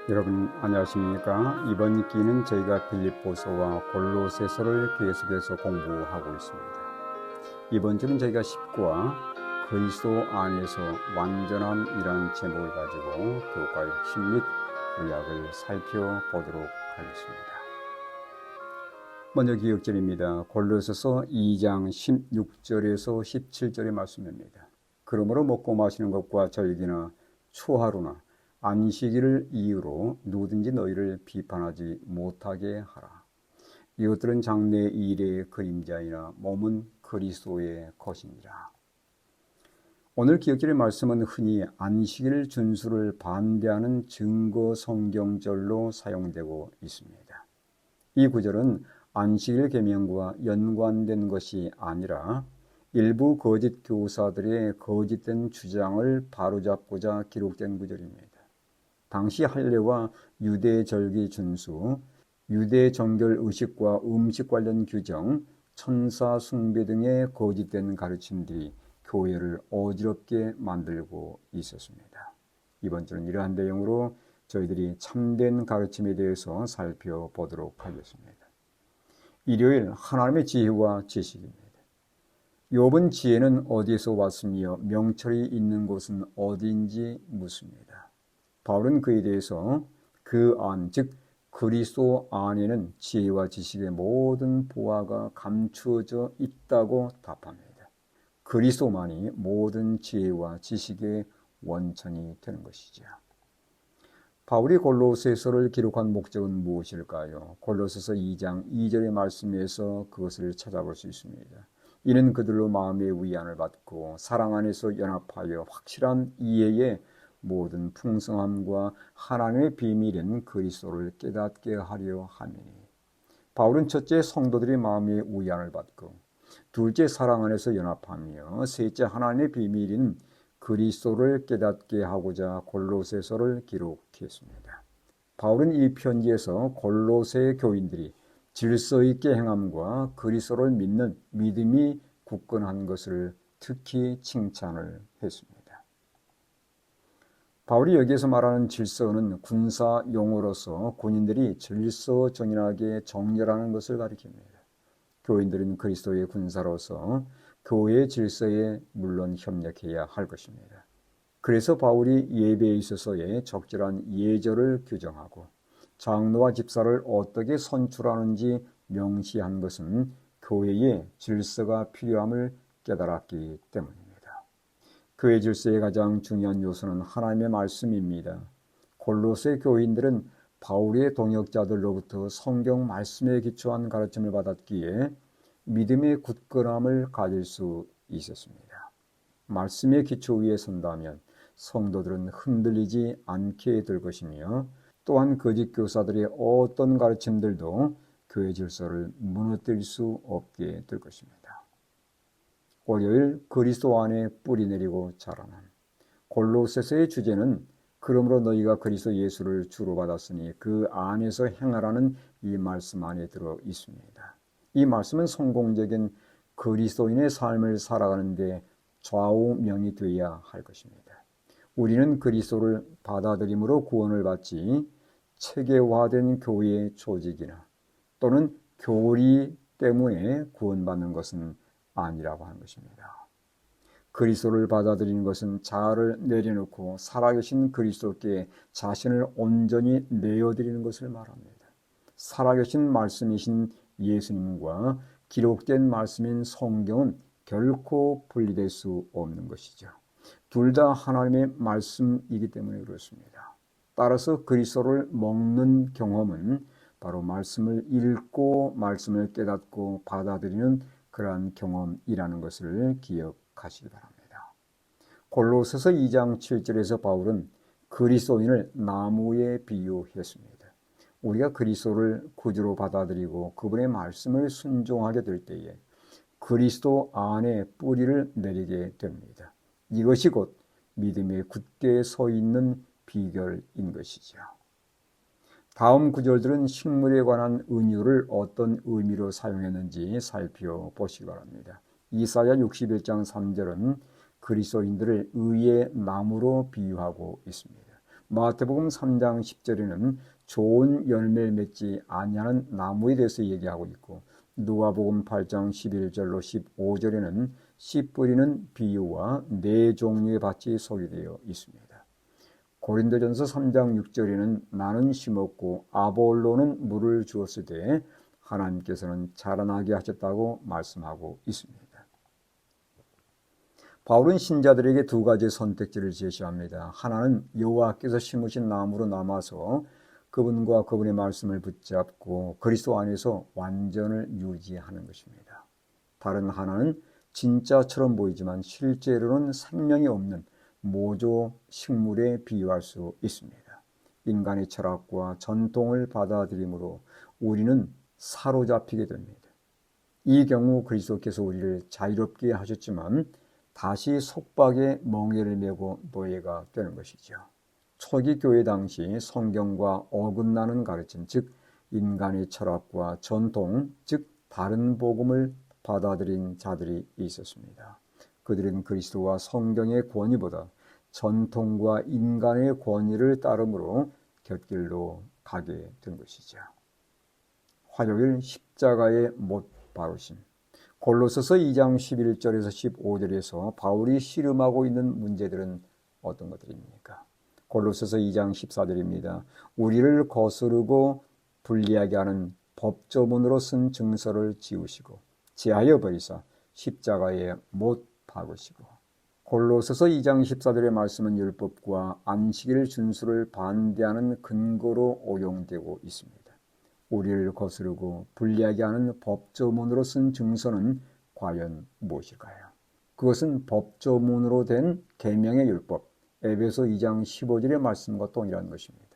여러분 안녕하십니까? 이번 기는 저희가 빌립보서와 골로새서를 계속해서 공부하고 있습니다. 이번 주는 저희가 19화 그리스도 안에서 완전함이란 제목을 가지고 교과의 핵심 및 요약을 살펴보도록 하겠습니다. 먼저 기억절입니다. 골로새서 2장 16절에서 17절의 말씀입니다. 그러므로 먹고 마시는 것과 절기나 초하루나 안식일을 이유로 누구든지 너희를 비판하지 못하게 하라. 이것들은 장래의 일의 그림자이나 몸은 그리스도의 것이니라. 오늘 기억절의 말씀은 흔히 안식일 준수를 반대하는 증거 성경절로 사용되고 있습니다. 이 구절은 안식일 계명과 연관된 것이 아니라 일부 거짓 교사들의 거짓된 주장을 바로잡고자 기록된 구절입니다. 당시 할례와 유대 절기 준수, 유대 정결 의식과 음식 관련 규정, 천사 숭배 등의 거짓된 가르침들이 교회를 어지럽게 만들고 있었습니다. 이번 주는 이러한 내용으로 저희들이 참된 가르침에 대해서 살펴보도록 하겠습니다. 일요일 하나님의 지혜와 지식입니다. 욥은 지혜는 어디에서 왔으며 명철이 있는 곳은 어디인지 묻습니다. 바울은 그에 대해서 그 안, 즉 그리스도 안에는 지혜와 지식의 모든 보화가 감추어져 있다고 답합니다. 그리스도만이 모든 지혜와 지식의 원천이 되는 것이죠. 바울이 골로새서를 기록한 목적은 무엇일까요? 골로새서 2장 2절의 말씀에서 그것을 찾아볼 수 있습니다. 이는 그들로 마음의 위안을 받고 사랑 안에서 연합하여 확실한 이해의 모든 풍성함과 하나님의 비밀인 그리스도를 깨닫게 하려 함이니. 바울은 첫째 성도들이 마음의 위안을 받고, 둘째 사랑 안에서 연합하며, 셋째 하나님의 비밀인 그리스도를 깨닫게 하고자 골로새서를 기록했습니다. 바울은 이 편지에서 골로새 교인들이 질서 있게 행함과 그리스도를 믿는 믿음이 굳건한 것을 특히 칭찬을 했습니다. 바울이 여기에서 말하는 질서는 군사 용어로서 군인들이 질서정연하게 정렬하는 것을 가리킵니다. 교인들은 그리스도의 군사로서 교회의 질서에 물론 협력해야 할 것입니다. 그래서 바울이 예배에 있어서의 적절한 예절을 규정하고 장로와 집사를 어떻게 선출하는지 명시한 것은 교회의 질서가 필요함을 깨달았기 때문입니다. 교회 질서의 가장 중요한 요소는 하나님의 말씀입니다. 골로새 교인들은 바울의 동역자들로부터 성경 말씀에 기초한 가르침을 받았기에 믿음의 굳건함을 가질 수 있었습니다. 말씀의 기초 위에 선다면 성도들은 흔들리지 않게 될 것이며 또한 거짓 교사들의 어떤 가르침들도 교회 질서를 무너뜨릴 수 없게 될 것입니다. 월요일 그리스도 안에 뿌리 내리고 자라남. 골로새서의 주제는 그러므로 너희가 그리스도 예수를 주로 받았으니 그 안에서 행하라는 이 말씀 안에 들어 있습니다. 이 말씀은 성공적인 그리스도인의 삶을 살아가는 데 좌우명이 되어야 할 것입니다. 우리는 그리스도를 받아들임으로 구원을 받지 체계화된 교회의 조직이나 또는 교리 때문에 구원받는 것은 아니라고 하는 것입니다. 그리스도를 받아들이는 것은 자아를 내려놓고 살아계신 그리스도께 자신을 온전히 내어드리는 것을 말합니다. 살아계신 말씀이신 예수님과 기록된 말씀인 성경은 결코 분리될 수 없는 것이죠. 둘 다 하나님의 말씀이기 때문에 그렇습니다. 따라서 그리스도를 먹는 경험은 바로 말씀을 읽고 말씀을 깨닫고 받아들이는 그러한 경험이라는 것을 기억하시기 바랍니다. 골로새서 2장 7절에서 바울은 그리스도인을 나무에 비유했습니다. 우리가 그리스도를 구주로 받아들이고 그분의 말씀을 순종하게 될 때에 그리스도 안에 뿌리를 내리게 됩니다. 이것이 곧 믿음에 굳게 서 있는 비결인 것이죠. 다음 구절들은 식물에 관한 은유를 어떤 의미로 사용했는지 살펴보시기 바랍니다. 이사야 61장 3절은 그리스도인들을 의의 나무로 비유하고 있습니다. 마태복음 3장 10절에는 좋은 열매를 맺지 아니하는 나무에 대해서 얘기하고 있고, 누가복음 8장 11절로 15절에는 씨 뿌리는 비유와 네 종류의 밭이 소개되어 있습니다. 고린도전서 3장 6절에는 나는 심었고 아볼로는 물을 주었을 때 하나님께서는 자라나게 하셨다고 말씀하고 있습니다. 바울은 신자들에게 두 가지 선택지를 제시합니다. 하나는 여호와께서 심으신 나무로 남아서 그분과 그분의 말씀을 붙잡고 그리스도 안에서 완전을 유지하는 것입니다. 다른 하나는 진짜처럼 보이지만 실제로는 생명이 없는 모조 식물에 비유할 수 있습니다. 인간의 철학과 전통을 받아들이므로 우리는 사로잡히게 됩니다. 이 경우 그리스도께서 우리를 자유롭게 하셨지만 다시 속박의 멍에를 메고 노예가 되는 것이죠. 초기 교회 당시 성경과 어긋나는 가르침, 즉 인간의 철학과 전통, 즉 다른 복음을 받아들인 자들이 있었습니다. 그들은 그리스도와 성경의 권위보다 전통과 인간의 권위를 따름으로 곁길로 가게 된 것이죠. 화요일 십자가의 못 박으심. 골로새서 2장 11절에서 15절에서 바울이 씨름하고 있는 문제들은 어떤 것들입니까? 골로새서 2장 14절입니다. 우리를 거스르고 불리하게 하는 법조문으로 쓴 증서를 지우시고 제하여 버리사 십자가에 못 박으시고. 골로새서 2장 14절의 말씀은 율법과 안식일 준수를 반대하는 근거로 오용되고 있습니다. 우리를 거스르고 불리하게 하는 법조문으로 쓴 증서는 과연 무엇일까요? 그것은 법조문으로 된 계명의 율법, 에베소 2장 15절의 말씀과 동일한 것입니다.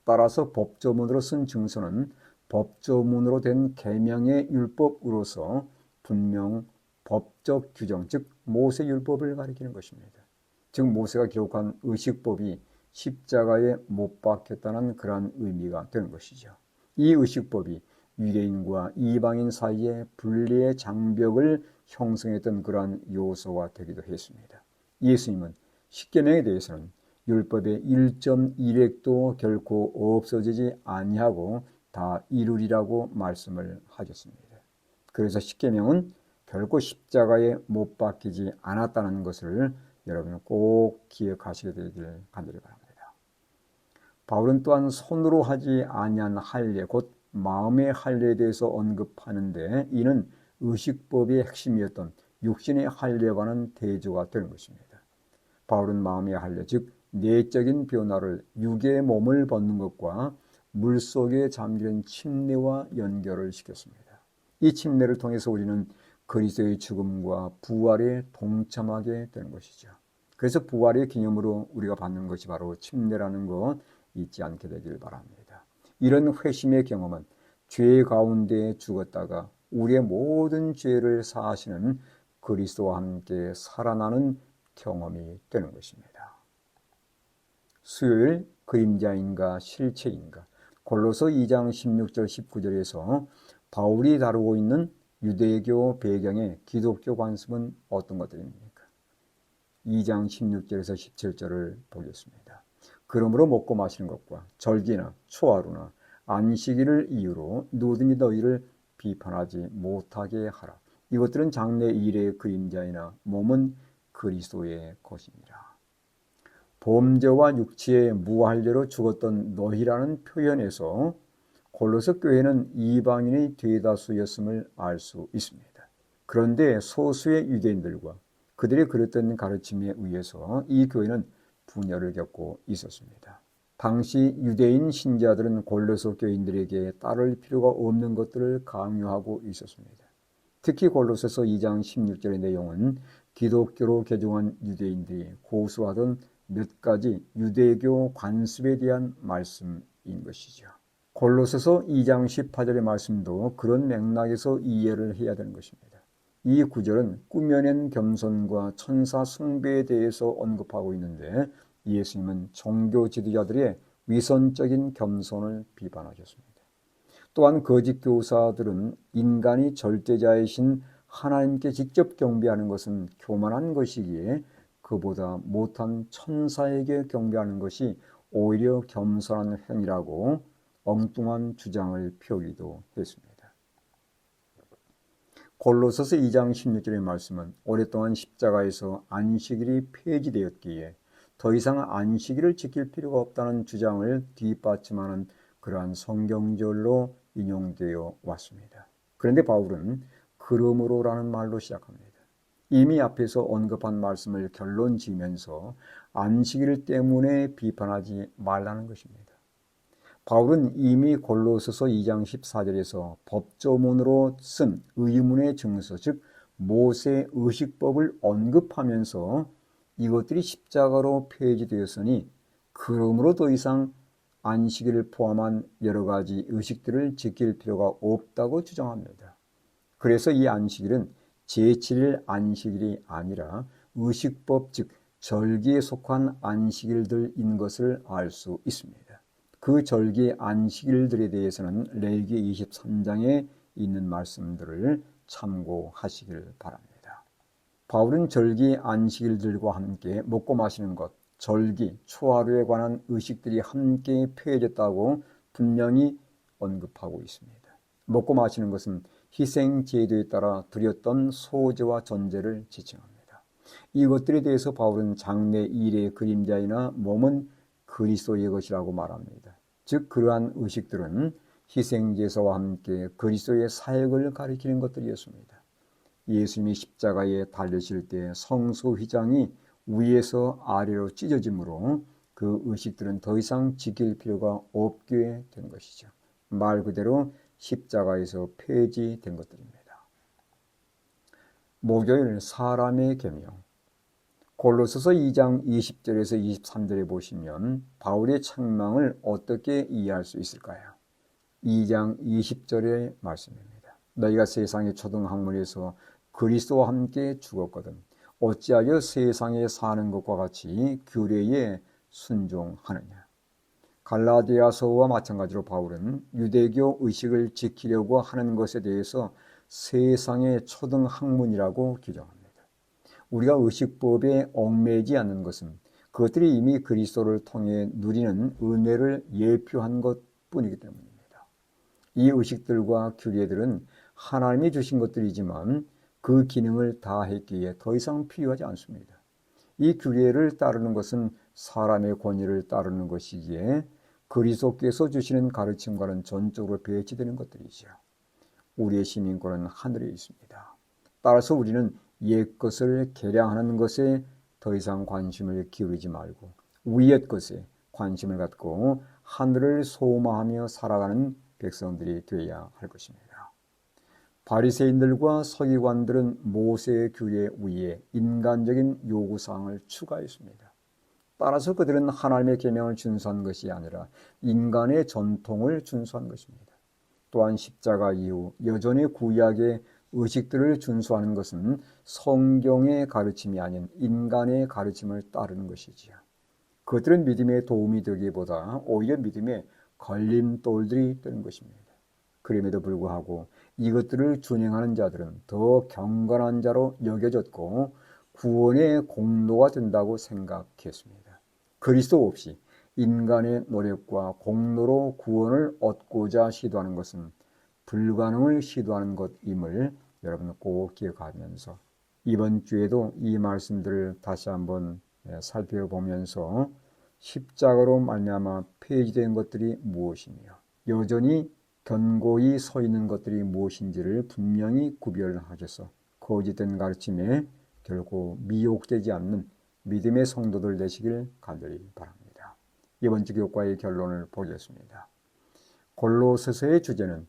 따라서 법조문으로 쓴 증서는 법조문으로 된 계명의 율법으로서 분명 법적 규정, 즉 모세율법을 가리키는 것입니다. 즉 모세가 기록한 의식법이 십자가에 못 박혔다는 그러한 의미가 되는 것이죠. 이 의식법이 유대인과 이방인 사이에 분리의 장벽을 형성했던 그러한 요소가 되기도 했습니다. 예수님은 십계명에 대해서는 율법의 1.1획도 결코 없어지지 아니하고 다 이루리라고 말씀을 하셨습니다. 그래서 십계명은 결코 십자가에 못 박히지 않았다는 것을 여러분 꼭 기억하시게 되기를 간절히 바랍니다. 바울은 또한 손으로 하지 아니한 할례, 곧 마음의 할례에 대해서 언급하는데 이는 의식법의 핵심이었던 육신의 할례와는 대조가 되는 것입니다. 바울은 마음의 할례, 즉 내적인 변화를 육의 몸을 벗는 것과 물속에 잠기는 침례와 연결을 시켰습니다. 이 침례를 통해서 우리는 그리스도의 죽음과 부활에 동참하게 되는 것이죠. 그래서 부활의 기념으로 우리가 받는 것이 바로 침례라는 것 잊지 않게 되길 바랍니다. 이런 회심의 경험은 죄 가운데 죽었다가 우리의 모든 죄를 사하시는 그리스도와 함께 살아나는 경험이 되는 것입니다. 수요일 그림자인가 실체인가. 골로새 2장 16절 19절에서 바울이 다루고 있는 유대교 배경의 기독교 관습은 어떤 것들입니까? 2장 16절에서 17절을 보겠습니다. 그러므로 먹고 마시는 것과 절기나 초하루나 안식일을 이유로 누구든지 너희를 비판하지 못하게 하라. 이것들은 장래 일의 그림자이나 몸은 그리스도의 것이니라. 범죄와 육체의 무할례로 죽었던 너희라는 표현에서 골로새 교회는 이방인의 대다수였음을 알 수 있습니다. 그런데 소수의 유대인들과 그들이 그랬던 가르침에 의해서 이 교회는 분열을 겪고 있었습니다. 당시 유대인 신자들은 골로새 교인들에게 따를 필요가 없는 것들을 강요하고 있었습니다. 특히 골로새서 2장 16절의 내용은 기독교로 개종한 유대인들이 고수하던 몇 가지 유대교 관습에 대한 말씀인 것이죠. 골로새서 2장 18절의 말씀도 그런 맥락에서 이해를 해야 되는 것입니다. 이 구절은 꾸며낸 겸손과 천사 숭배에 대해서 언급하고 있는데 예수님은 종교 지도자들의 위선적인 겸손을 비판하셨습니다. 또한 거짓 교사들은 인간이 절대자이신 하나님께 직접 경배하는 것은 교만한 것이기에 그보다 못한 천사에게 경배하는 것이 오히려 겸손한 행위라고 엉뚱한 주장을 펴기도 했습니다. 골로새서 2장 16절의 말씀은 오랫동안 십자가에서 안식일이 폐지되었기에 더 이상 안식일을 지킬 필요가 없다는 주장을 뒷받침하는 그러한 성경절로 인용되어 왔습니다. 그런데 바울은 그러므로라는 말로 시작합니다. 이미 앞에서 언급한 말씀을 결론 지으면서 안식일 때문에 비판하지 말라는 것입니다. 바울은 이미 골로새서 2장 14절에서 법조문으로 쓴 의문의 증서, 즉 모세 의식법을 언급하면서 이것들이 십자가로 폐지되었으니 그러므로 더 이상 안식일을 포함한 여러 가지 의식들을 지킬 필요가 없다고 주장합니다. 그래서 이 안식일은 제7일 안식일이 아니라 의식법, 즉 절기에 속한 안식일들인 것을 알 수 있습니다. 그 절기 안식일들에 대해서는 레위기 23장에 있는 말씀들을 참고하시길 바랍니다. 바울은 절기 안식일들과 함께 먹고 마시는 것, 절기, 초하루에 관한 의식들이 함께 폐해졌다고 분명히 언급하고 있습니다. 먹고 마시는 것은 희생 제도에 따라 드렸던 소제와 전제를 지칭합니다. 이것들에 대해서 바울은 장래 일의 그림자이나 몸은 그리스도의 것이라고 말합니다. 즉 그러한 의식들은 희생제사와 함께 그리스도의 사역을 가리키는 것들이었습니다. 예수님이 십자가에 달리실 때 성소휘장이 위에서 아래로 찢어지므로 그 의식들은 더 이상 지킬 필요가 없게 된 것이죠. 말 그대로 십자가에서 폐지된 것들입니다. 목요일 사람의 계명. 골로새서 2장 20절에서 23절에 보시면 바울의 책망을 어떻게 이해할 수 있을까요? 2장 20절의 말씀입니다. 너희가 세상의 초등학문에서 그리스도와 함께 죽었거든 어찌하여 세상에 사는 것과 같이 규례에 순종하느냐. 갈라디아서와 마찬가지로 바울은 유대교 의식을 지키려고 하는 것에 대해서 세상의 초등학문이라고 규정합니다. 우리가 의식법에 얽매이지 않는 것은 그것들이 이미 그리스도를 통해 누리는 은혜를 예표한 것뿐이기 때문입니다. 이 의식들과 규례들은 하나님이 주신 것들이지만 그 기능을 다했기에 더 이상 필요하지 않습니다. 이 규례를 따르는 것은 사람의 권위를 따르는 것이기에 그리스도께서 주시는 가르침과는 전적으로 배치되는 것들이죠. 우리의 시민권은 하늘에 있습니다. 따라서 우리는 옛것을 개량하는 것에 더 이상 관심을 기울이지 말고 위의 것에 관심을 갖고 하늘을 소망하며 살아가는 백성들이 되어야 할 것입니다. 바리새인들과 서기관들은 모세의 규례 위에 인간적인 요구사항을 추가했습니다. 따라서 그들은 하나님의 계명을 준수한 것이 아니라 인간의 전통을 준수한 것입니다. 또한 십자가 이후 여전히 구약의 의식들을 준수하는 것은 성경의 가르침이 아닌 인간의 가르침을 따르는 것이지요. 그들은 믿음에 도움이 되기보다 오히려 믿음의 걸림돌들이 되는 것입니다. 그럼에도 불구하고 이것들을 준행하는 자들은 더 경건한 자로 여겨졌고 구원의 공로가 된다고 생각했습니다. 그리스도 없이 인간의 노력과 공로로 구원을 얻고자 시도하는 것은 불가능을 시도하는 것임을 여러분 꼭 기억하면서 이번 주에도 이 말씀들을 다시 한번 살펴보면서 십자가로 말미암아 폐지된 것들이 무엇이며 여전히 견고히 서 있는 것들이 무엇인지를 분명히 구별하셔서 거짓된 가르침에 결코 미혹되지 않는 믿음의 성도들 되시길 간절히 바랍니다. 이번 주 교과의 결론을 보겠습니다. 골로새서의 주제는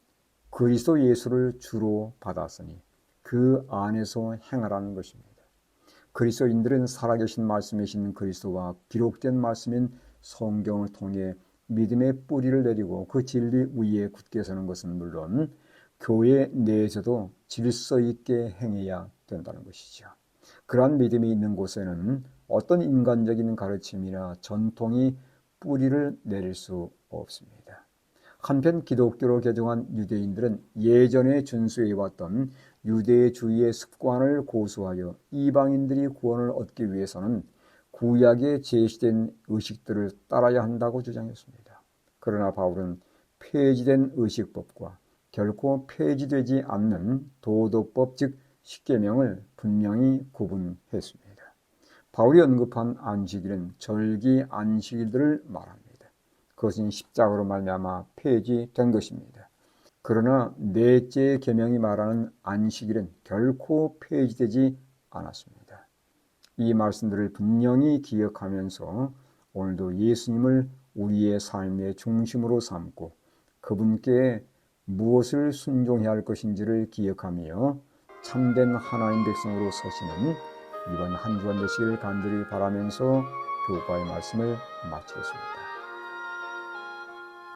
그리스도 예수를 주로 받았으니 그 안에서 행하라는 것입니다. 그리스도인들은 살아계신 말씀이신 그리스도와 기록된 말씀인 성경을 통해 믿음의 뿌리를 내리고 그 진리 위에 굳게 서는 것은 물론 교회 내에서도 질서 있게 행해야 된다는 것이죠. 그러한 믿음이 있는 곳에는 어떤 인간적인 가르침이나 전통이 뿌리를 내릴 수 없습니다. 한편 기독교로 개종한 유대인들은 예전에 준수해왔던 유대주의의 습관을 고수하여 이방인들이 구원을 얻기 위해서는 구약에 제시된 의식들을 따라야 한다고 주장했습니다. 그러나 바울은 폐지된 의식법과 결코 폐지되지 않는 도덕법 즉 십계명을 분명히 구분했습니다. 바울이 언급한 안식일은 절기 안식일들을 말합니다. 그것은 십자가로 말미암아 폐지된 것입니다. 그러나 넷째 계명이 말하는 안식일은 결코 폐지되지 않았습니다. 이 말씀들을 분명히 기억하면서 오늘도 예수님을 우리의 삶의 중심으로 삼고 그분께 무엇을 순종해야 할 것인지를 기억하며 참된 하나님 백성으로 서시는 이번 한 주간 되시기를 간절히 바라면서 교과의 말씀을 마치겠습니다.